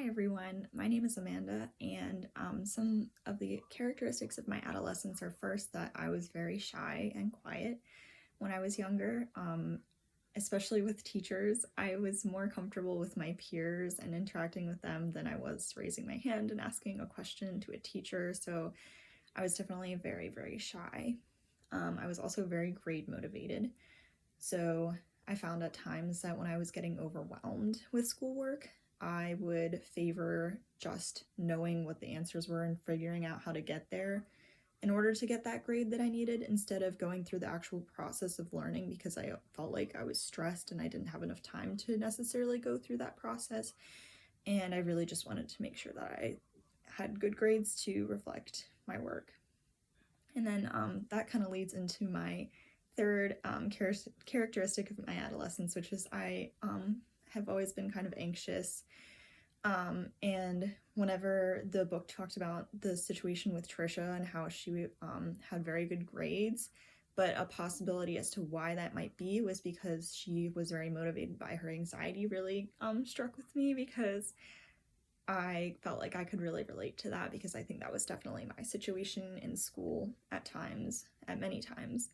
everyone, my name is Amanda, and some of the characteristics of my adolescence are first that I was very shy and quiet when I was younger, especially with teachers. I was more comfortable with my peers and interacting with them than I was raising my hand and asking a question to a teacher, so I was definitely very, very shy. I was also very grade motivated, so I found at times that when I was getting overwhelmed with schoolwork, I would favor just knowing what the answers were and figuring out how to get there in order to get that grade that I needed instead of going through the actual process of learning because I felt like I was stressed and I didn't have enough time to necessarily go through that process. And I really just wanted to make sure that I had good grades to reflect my work. And then that kind of leads into my third characteristic of my adolescence, which is I have always been kind of anxious. And whenever the book talked about the situation with Trisha and how she had very good grades, but a possibility as to why that might be was because she was very motivated by her anxiety, really struck with me because I felt like I could really relate to that because I think that was definitely my situation in school at many times.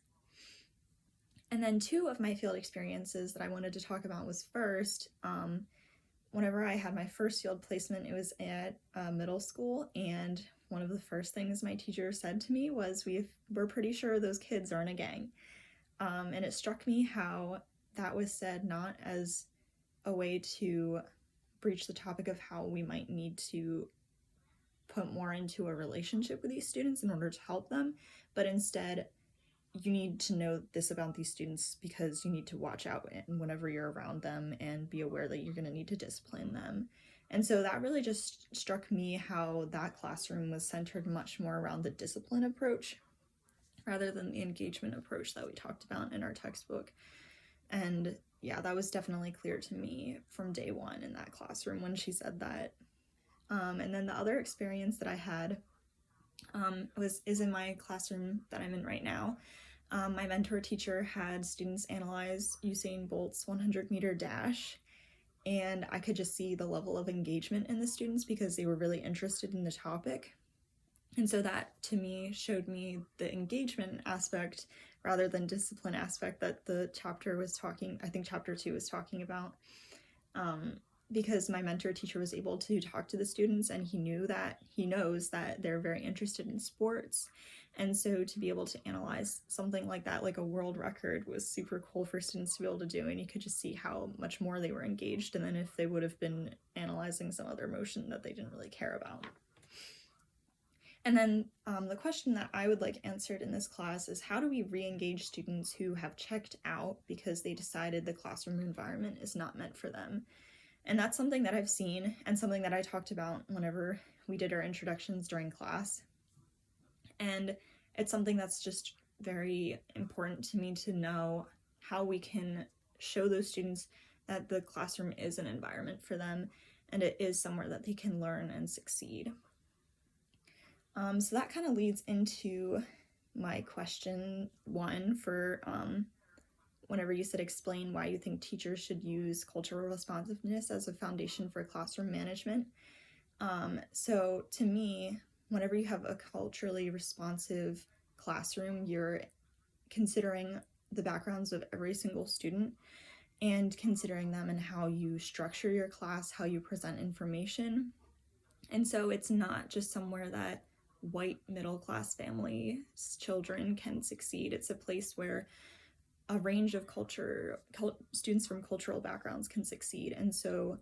And then two of my field experiences that I wanted to talk about was first, whenever I had my first field placement, it was at middle school, and one of the first things my teacher said to me was, we're pretty sure those kids are in a gang. And it struck me how that was said not as a way to breach the topic of how we might need to put more into a relationship with these students in order to help them, but instead you need to know this about these students because you need to watch out whenever you're around them and be aware that you're going to need to discipline them. And so that really just struck me how that classroom was centered much more around the discipline approach rather than the engagement approach that we talked about in our textbook. And yeah, that was definitely clear to me from day one in that classroom when she said that. And then the other experience that I had is in my classroom that I'm in right now. My mentor teacher had students analyze Usain Bolt's 100-meter dash, and I could just see the level of engagement in the students because they were really interested in the topic. And so that, to me, showed me the engagement aspect rather than discipline aspect that the chapter was talking, I think chapter 2 was talking about. Because my mentor teacher was able to talk to the students and he knows that they're very interested in sports. And so to be able to analyze something like that, like a world record, was super cool for students to be able to do. And you could just see how much more they were engaged than if they would have been analyzing some other motion that they didn't really care about. And then the question that I would like answered in this class is, how do we re-engage students who have checked out because they decided the classroom environment is not meant for them? And that's something that I've seen and something that I talked about whenever we did our introductions during class. And it's something that's just very important to me to know how we can show those students that the classroom is an environment for them and it is somewhere that they can learn and succeed. So that kind of leads into my question 1 for whenever you said explain why you think teachers should use cultural responsiveness as a foundation for classroom management. So to me, whenever you have a culturally responsive classroom, you're considering the backgrounds of every single student and considering them and how you structure your class, how you present information. And so it's not just somewhere that white middle-class families' children can succeed. It's a place where a range of students from cultural backgrounds can succeed. And so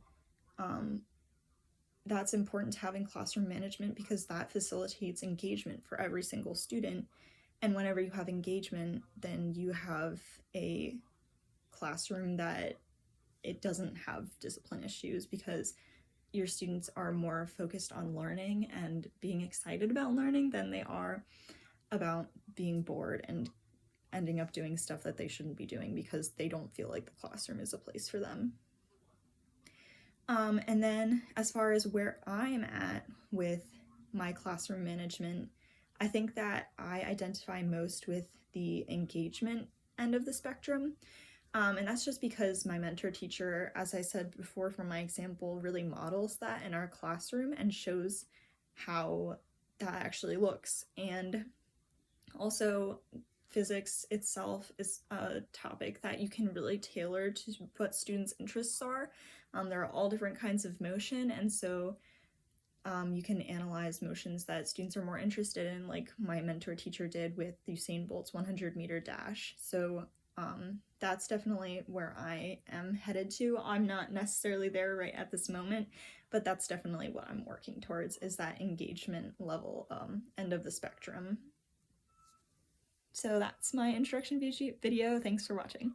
that's important to have in classroom management because that facilitates engagement for every single student. And whenever you have engagement, then you have a classroom that it doesn't have discipline issues because your students are more focused on learning and being excited about learning than they are about being bored and ending up doing stuff that they shouldn't be doing because they don't feel like the classroom is a place for them. And then as far as where I'm at with my classroom management, I think that I identify most with the engagement end of the spectrum. And that's just because my mentor teacher, as I said before from my example, really models that in our classroom and shows how that actually looks. And also, physics itself is a topic that you can really tailor to what students' interests are. There are all different kinds of motion, and so you can analyze motions that students are more interested in, like my mentor teacher did with Usain Bolt's 100-meter dash. So that's definitely where I am headed to. I'm not necessarily there right at this moment, but that's definitely what I'm working towards, is that engagement level end of the spectrum. So that's my introduction video. Thanks for watching.